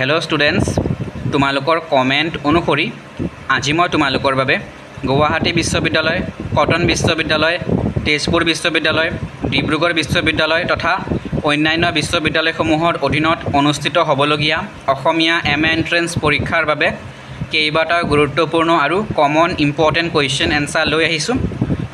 Hello students तुम्हालोकर comment अनुसरी आज मैं तुम्हालोकर बारे गुवाहाटी विश्वविद्यालय कटन विश्वविद्यालय तेजपुर विश्वविद्यालय डिब्रुगढ़ विश्वविद्यालय तथा अन्यान्य विश्वविद्यालयসমূहर अधीनत अनुष्ठित हबलगिया अসমীয়া एम ए एंट्रेंस परीक्षार बारे केइबाटा गुरुत्वपूर्ण और कमन इम्पर्टेन्ट कुएश्चन एन्सार লৈ আহিছোঁ।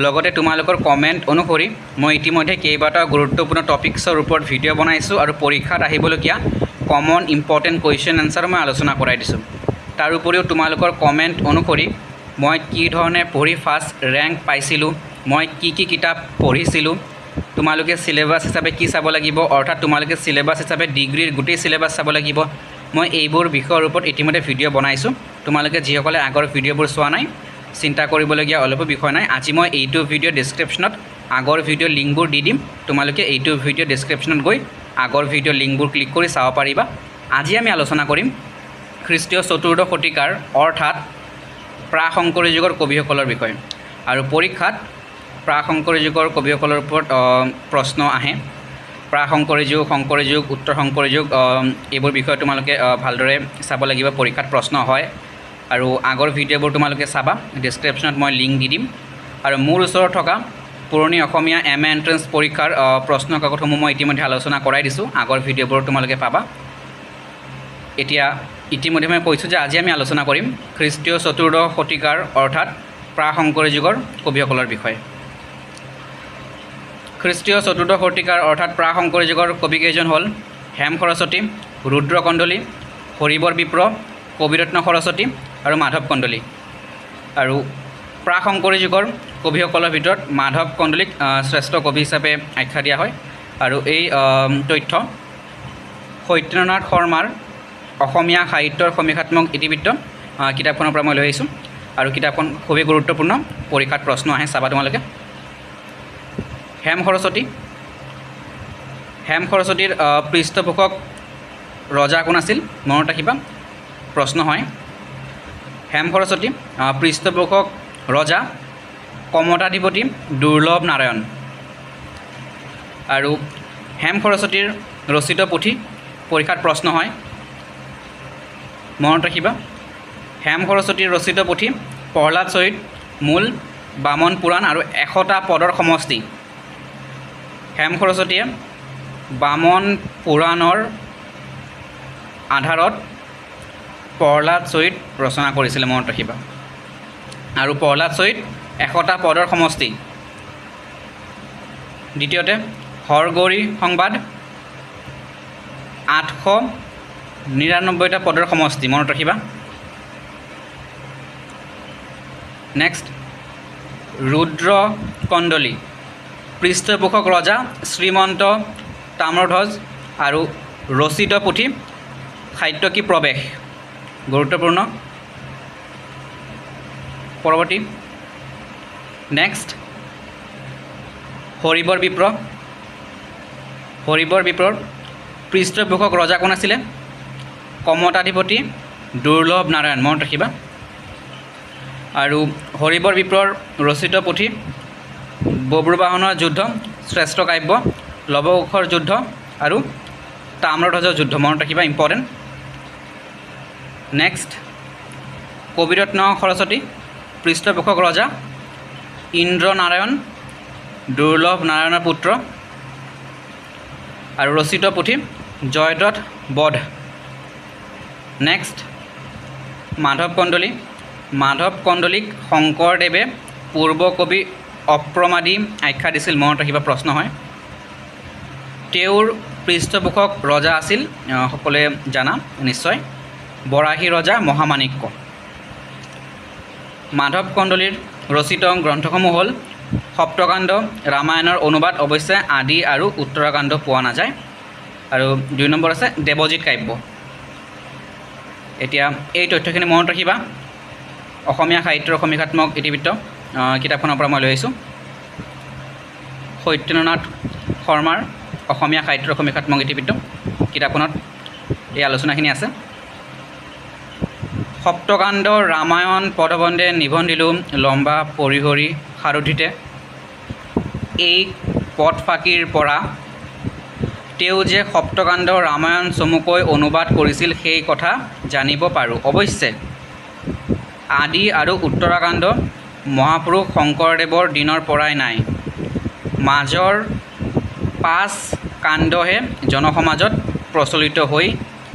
লগতে তোমালোকৰ কমেন্ট অনুসৰি মই ইতিমধ্যে কেইবাটা গুৰুত্বপূৰ্ণ টপিকছৰ ওপৰত ভিডিঅ' বনাইছোঁ আৰু পৰীক্ষাত আহিবলগীয়া কমন ইম্পৰ্টেণ্ট কুৱেশ্যন এনসাৰ মই আলোচনা কৰাই দিছোঁ। তাৰ উপৰিও তোমালোকৰ কমেন্ট অনুসৰি মই কি ধৰণে পঢ়ি ফাৰ্ষ্ট ৰেংক পাইছিলোঁ, মই কি কিতাপ পঢ়িছিলোঁ, তোমালোকে সিলেবাস হিচাপে কি চাব লাগিব, অৰ্থাৎ তোমালোকে সিলেবাস হিচাপে ডিগ্ৰীৰ গোটেই সিলেবাস চাব লাগিব। মই এইবোৰ বিষয়ৰ ওপৰত ইতিমধ্যে ভিডিঅ' বনাইছোঁ। তোমালোকে যিসকলে আগৰ ভিডিঅ'বোৰ চোৱা নাই চিন্তা কৰিবলগীয়া অলপো বিষয় নাই। আজি মই এইটো ভিডিঅ' ডেছক্ৰিপশ্যনত আগৰ ভিডিঅ' লিংকবোৰ দি দিম। তোমালোকে এইটো ভিডিঅ' ডেছক্ৰিপশ্যনত গৈ আগৰ ভিডিঅ' লিংকবোৰ ক্লিক কৰি চাব পাৰিবা। আজি আমি আলোচনা কৰিম খ্ৰীষ্টীয় চতুৰ্দশ শতিকাৰ অৰ্থাৎ প্ৰাক শংকৰী যুগৰ কবিসকলৰ বিষয়ে। আৰু পৰীক্ষাত প্ৰাক শংকৰী যুগৰ কবিসকলৰ ওপৰত প্ৰশ্ন আহে। প্ৰাক শংকৰী যুগ, উত্তৰ শংকৰী যুগ এইবোৰ বিষয়ে তোমালোকে ভালদৰে চাব লাগিব। পৰীক্ষাত প্ৰশ্ন হয় আৰু আগৰ ভিডিঅ'বোৰ তোমালোকে চাবা। ডেছক্ৰিপশ্যনত মই লিংক দি দিম। আৰু মোৰ ওচৰত থকা পুৰণি অসমীয়া এম এ এণ্ট্ৰেন্স পৰীক্ষাৰ প্ৰশ্ন কাকতসমূহ মই ইতিমধ্যে আলোচনা কৰাই দিছোঁ। আগৰ ভিডিঅ'বোৰ তোমালোকে পাবা। এতিয়া ইতিমধ্যে মই কৈছোঁ যে আজি আমি আলোচনা কৰিম খ্ৰীষ্টীয় চতুৰ্দশ শতিকাৰ অৰ্থাৎ প্ৰাক শংকৰী যুগৰ কবিসকলৰ বিষয়ে। খ্ৰীষ্টীয় চতুৰ্দশ শতিকাৰ অৰ্থাৎ প্ৰাক শংকৰী যুগৰ কবিকেইজন হ'ল হেম সৰস্বতী, ৰুদ্ৰ কন্দলী, হৰিবৰ বিপ্ৰ, কবিৰত্ন সৰস্বতী আৰু মাধৱ কন্দলী। আৰু প্ৰাক শংকৰী যুগৰ কবিসকলৰ ভিতৰত মাধৱ কন্দলীক শ্ৰেষ্ঠ কবি হিচাপে আখ্যা দিয়া হয়। আৰু এই তথ্য সত্যেন্দ্ৰনাথ শৰ্মাৰ অসমীয়া সাহিত্যৰ সমীক্ষাত্মক ইতিবৃত্ত কিতাপখনৰ পৰা মই লৈ আহিছোঁ। আৰু কিতাপখন খুবেই গুৰুত্বপূৰ্ণ, পৰীক্ষাত প্ৰশ্ন আহে, চাবা তোমালোকে। হেম সৰস্বতীৰ পৃষ্ঠপোষক ৰজা কোন আছিল মনত ৰাখিবা, প্ৰশ্ন হয়। হেম সৰস্বতী পৃষ্ঠপোষক ৰজা কমতাধিপতি দুৰ্লভ নাৰায়ণ। আৰু হেম সৰস্বতীৰ ৰচিত পুথি পৰীক্ষাত প্ৰশ্ন হয়, মনত ৰাখিবা। হেম সৰস্বতীৰ ৰচিত পুথি প্ৰহ্লাদ চৰিত, মূল, বামন পুৰাণ আৰু 100টা পদৰ সমষ্টি। হেম সৰস্বতীয়ে বামন পুৰাণৰ আধাৰত প্ৰহ্লাদ চৰিত ৰচনা কৰিছিলে, মনত ৰাখিবা। আৰু প্ৰহ্লাদ চৰিত 100টা পদৰ সমষ্টি। দ্বিতীয়তে হৰগৌৰী সংবাদ 899টা পদৰ সমষ্টি, মনত ৰাখিবা। নেক্সট ৰুদ্ৰ কন্দলী পৃষ্ঠপোষক ৰজা শ্ৰীমন্ত তাম্ৰধ্বজ আৰু ৰচিত পুথি সাত্যকী প্ৰৱেশ, গুৰুত্বপূৰ্ণ। পৰৱৰ্তী নেক্সট হৰিবৰ বিপ্ৰৰ পৃষ্ঠপোষক ৰজা কোন আছিলে? কমতাধিপতি দুৰ্লভ নাৰায়ণ, মনত ৰাখিবা। আৰু হৰিবৰ বিপ্ৰৰ ৰচিত পুথি বব্ৰুবাহনৰ যুদ্ধ, শ্ৰেষ্ঠ কাব্য, লৱকুশৰ যুদ্ধ আৰু তাম্ৰধ্বজৰ যুদ্ধ, মনত ৰাখিবা, ইম্পৰ্টেণ্ট। নেক্সট কবিৰত্ন সৰস্বতী পৃষ্ঠপোষক ৰজা ইন্দ্ৰনাৰায়ণ দুৰ্লভ নাৰায়ণৰ পুত্ৰ আৰু ৰচিত পুথি জয়দ্ৰত বধ। নেক্সট মাধৱ কন্দলীক শংকৰদেৱে পূৰ্ব কবি অপ্ৰমাদী আখ্যা দিছিল, মনত ৰাখিবা, প্ৰশ্ন হয়। তেওঁৰ পৃষ্ঠপোষক ৰজা আছিল সকলোৱে জানা নিশ্চয় বৰাহী ৰজা মহামাণিক্য। মাধৱ কন্দলীৰ ৰচিত গ্ৰন্থসমূহ হ'ল সপ্তকাণ্ড, ৰামায়ণৰ অনুবাদ, অৱশ্যে আদি আৰু উত্তৰাকাণ্ড পোৱা নাযায়। আৰু 2 নম্বৰ আছে দেৱজিৎ কাব্য। এতিয়া এই তথ্যখিনি মনত ৰাখিবা। অসমীয়া সাহিত্যৰ সমীক্ষাত্মক ইতিবৃত্ত কিতাপখনৰ পৰা মই লৈ আহিছোঁ। সত্যেন্দ্ৰনাথ শৰ্মাৰ অসমীয়া সাহিত্যৰ সমীক্ষাত্মক ইতিবৃত্ত কিতাপখনত এই আলোচনাখিনি আছে। সপ্তকাণ্ড ৰামায়ণ পদবন্ধে নিবন্ধিলোঁ লম্বা পৰিহৰি সাৰথিতে, এই পথ ফাঁকিৰ পৰা তেওঁ যে সপ্তকাণ্ড ৰামায়ণ চমুকৈ অনুবাদ কৰিছিল সেই কথা জানিব পাৰোঁ। অৱশ্যে আদি আৰু উত্তৰাকাণ্ড মহাপুৰুষ শংকৰদেৱৰ দিনৰ পৰাই নাই। মাজৰ 5 কাণ্ডহে জনসমাজত প্ৰচলিত হৈ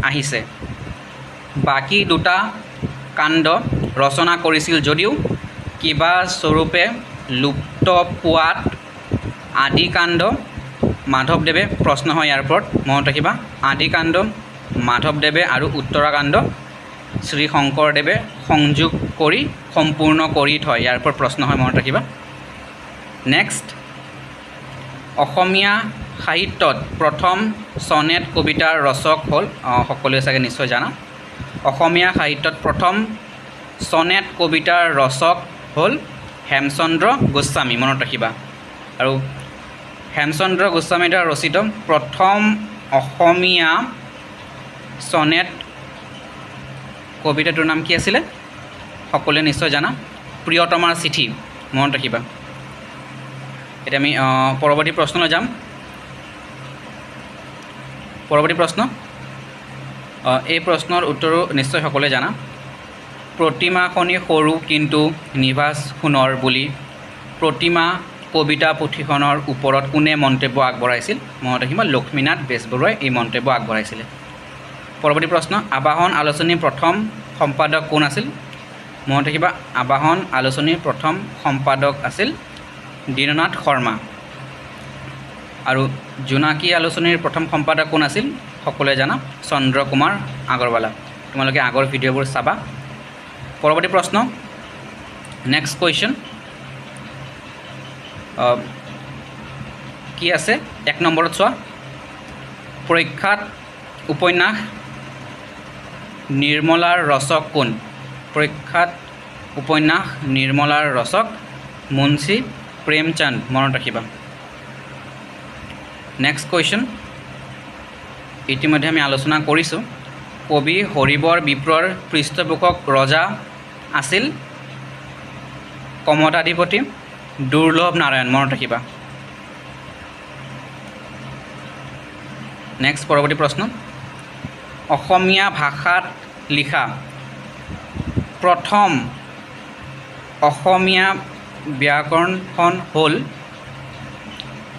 আহিছে। বাকী 2টা কাণ্ড ৰচনা কৰিছিল যদিও কিবা স্বৰূপে লুপ্ত পোৱাত আদিকাণ্ড মাধৱদেৱে প্ৰশ্ন হয় ইয়াৰ ওপৰত মনত ৰাখিবা। আদিকাণ্ড মাধৱদেৱে আৰু উত্তৰাকাণ্ড শ্ৰী শংকৰদেৱে সংযোগ কৰি সম্পূৰ্ণ কৰি থয়। ইয়াৰ ওপৰত প্ৰশ্ন হয় মনত ৰাখিবা। নেক্সট, অসমীয়া সাহিত্যত প্ৰথম ছনেট কবিতাৰ ৰচক হ'ল, সকলোৱে চাগে নিশ্চয় জানা, অসমীয়া সাহিত্যত প্ৰথম ছনেট কবিতাৰ ৰচক হ'ল হেমচন্দ্ৰ গোস্বামী, মনত ৰাখিবা। আৰু হেমচন্দ্ৰ গোস্বামী দ্বাৰা ৰচিত প্ৰথম অসমীয়া ছনেট কবিতাটোৰ নাম কি আছিলে? সকলোৱে নিশ্চয় জানা, প্ৰিয়তমাৰ চিঠি, মনত ৰাখিবা। এতিয়া আমি পৰৱৰ্তী প্ৰশ্নলৈ যাম। পৰৱৰ্তী প্ৰশ্ন, এই প্ৰশ্নৰ উত্তৰো নিশ্চয় সকলোৱে জানা। প্ৰতিমাখনি সৰু কিন্তু নিভাঁজ সোণৰ বুলি প্ৰতিমা কবিতা পুথিখনৰ ওপৰত কোনে মন্তব্য আগবঢ়াইছিল? মনত ৰাখিবা, লক্ষ্মীনাথ বেজবৰুৱাই এই মন্তব্য আগবঢ়াইছিলে। পৰৱৰ্তী প্ৰশ্ন, আবাহন আলোচনীৰ প্ৰথম সম্পাদক কোন আছিল? মনত ৰাখিবা, আবাহন আলোচনীৰ প্ৰথম সম্পাদক আছিল দীননাথ শৰ্মা। আৰু জোনাকী আলোচনীৰ প্ৰথম সম্পাদক কোন আছিল? সকলোৱে জানা, চন্দ্ৰকুমাৰ আগৰৱালা। তোমালোকে আগৰ ভিডিঅ'বোৰ চাবা। পৰৱৰ্তী প্ৰশ্ন, নেক্সট কুৱেশ্যন কি আছে 1 নম্বৰত চোৱা। পৰীক্ষাত উপন্যাস নিৰ্মলাৰ ৰচক কোন? পৰীক্ষাত উপন্যাস নিৰ্মলাৰ ৰচক মুন্সী প্ৰেমচন্দ, মনত ৰাখিবা। নেক্সট কুৱেশ্যন, ইতিমধ্যে আমি আলোচনা কৰিছোঁ। কবি হৰিবৰ বিপ্ৰৰ পৃষ্ঠপোষক ৰজা আছিল কমতাধিপতি দুৰ্লভ নাৰায়ণ, মনত ৰাখিবা। নেক্সট পৰৱৰ্তী প্ৰশ্ন, অসমীয়া ভাষাত লিখা প্ৰথম অসমীয়া ব্যাকৰণখন হ'ল,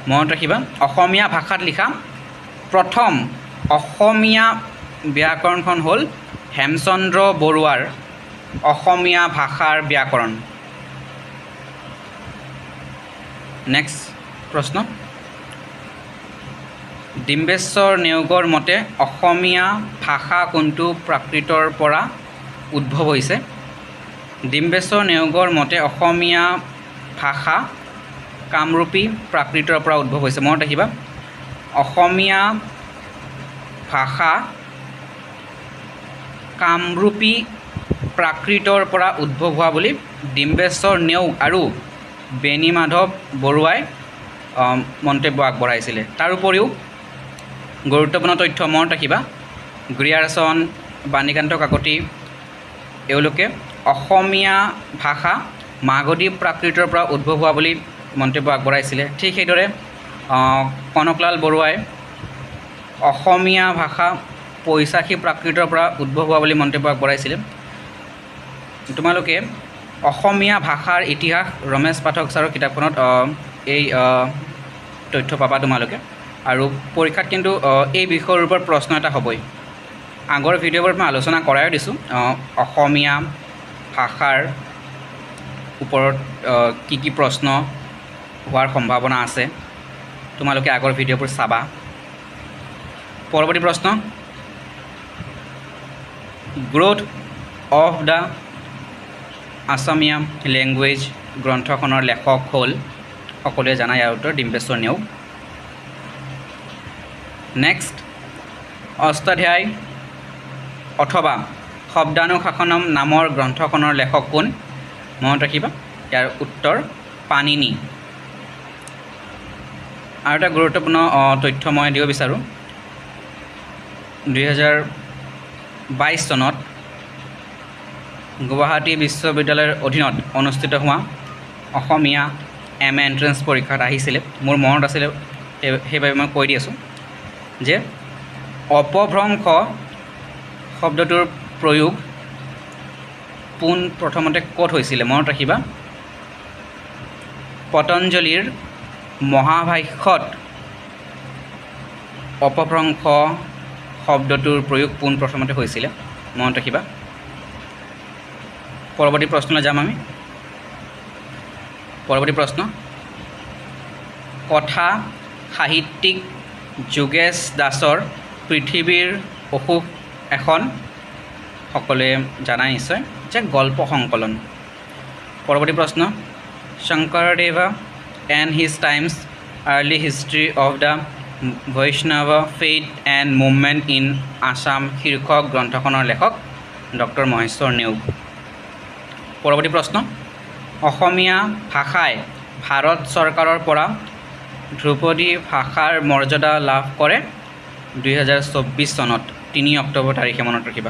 মনত ৰাখিবা, অসমীয়া ভাষাত লিখা প্ৰথম অসমীয়া ব্যাকৰণখন হ'ল হেমচন্দ্ৰ বৰুৱাৰ অসমীয়া ভাষাৰ ব্যাকৰণ। নেক্সট প্ৰশ্ন, ডিম্বেশ্বৰ নেওগৰ মতে অসমীয়া ভাষা কোনটো প্ৰাকৃতৰ পৰা উদ্ভৱ হৈছে? ডিম্বেশ্বৰ নেওগৰ মতে অসমীয়া ভাষা কামৰূপী প্ৰাকৃতৰ পৰা উদ্ভৱ হৈছে, মনত ৰাখিবা। অসমীয়া ভাষা কামৰূপী প্ৰাকৃতৰ পৰা উদ্ভৱ হোৱা বুলি ডিম্বেশ্বৰ নেওগ আৰু বেণী মাধৱ বৰুৱাই মন্তব্য আগবঢ়াইছিলে। তাৰোপৰিও গুৰুত্বপূৰ্ণ তথ্য মনত ৰাখিবা, গ্ৰিয়াৰচন, বাণীকান্ত কাকতি এওঁলোকে অসমীয়া ভাষা মাগধী প্ৰাকৃতৰ পৰা উদ্ভৱ হোৱা বুলি মন্তব্য আগবঢ়াইছিলে। ঠিক সেইদৰে কনকলাল বৰুৱাই অসমীয়া ভাষা পৈশাচী প্ৰাকৃতৰ পৰা উদ্ভৱ হোৱা বুলি মন্তব্য আগবঢ়াইছিলে। তোমালোকে অসমীয়া ভাষাৰ ইতিহাস ৰমেশ পাঠক ছাৰৰ কিতাপখনত এই তথ্য পাবা তোমালোকে। আৰু পৰীক্ষাত কিন্তু এই বিষয়ৰ ওপৰত প্ৰশ্ন এটা হ'বই। আগৰ ভিডিঅ'বোৰত মই আলোচনা কৰাই দিছোঁ অসমীয়া ভাষাৰ ওপৰত কি কি প্ৰশ্ন হোৱাৰ সম্ভাৱনা আছে, তোমালোকে আগৰ ভিডিঅ'বোৰ চাবা। পৰৱৰ্তী প্ৰশ্ন, গ্ৰোথ অফ দ্য আছামিয়া লেংগুৱেজ গ্ৰন্থখনৰ লেখক হ'ল, সকলোৱে জানা ইয়াৰ উত্তৰ ডিম্বেশ্বৰ নেওগ। নেক্সট, অষ্টাধ্যায়ী অথবা শব্দানুশাসনম নামৰ গ্ৰন্থখনৰ লেখক কোন? মনত ৰাখিবা, ইয়াৰ উত্তৰ পাণিনি। আৰু এটা গুৰুত্বপূৰ্ণ তথ্য মই দিব বিচাৰোঁ। 2022 চনত গুৱাহাটী বিশ্ববিদ্যালয়ৰ অধীনত অনুষ্ঠিত হোৱা অসমীয়া এণ্ট্ৰেন্স পৰীক্ষাত আহিছিলে, মোৰ মনত আছিলে সেইবাবে মই কৈ দি আছোঁ। যে অপভ্ৰংশ শব্দটোৰ প্ৰয়োগ পোন প্ৰথমতে ক'ত হৈছিলে মনত ৰাখিবা পতঞ্জলীৰ মহাভাষ্যত অপভ্ৰংশ শব্দটোৰ প্ৰয়োগ পোন প্ৰথমতে হৈছিলে মনত ৰাখিবা পৰৱৰ্তী প্ৰশ্নলৈ যাম আমি পৰৱৰ্তী প্ৰশ্ন কথা সাহিত্যিক যোগেশ দাসৰ পৃথিৱীৰ অসুখ এখন সকলোৱে জানাই নিশ্চয় যে গল্প সংকলন পৰৱৰ্তী প্ৰশ্ন Sankaradeva and his times early history of the Vaishnava faith and movement in Assam শীৰ্ষক গ্ৰন্থখনৰ লেখক ডক্টৰ মহেশ্বৰ নেওগ পৰৱৰ্তী প্ৰশ্ন অসমীয়া ভাষাই ভাৰত চৰকাৰৰ পৰা ধ্ৰুপদী ভাষাৰ মৰ্যাদা লাভ কৰে 2024 চনত 3 অক্টোবৰ তাৰিখে মনত ৰাখিবা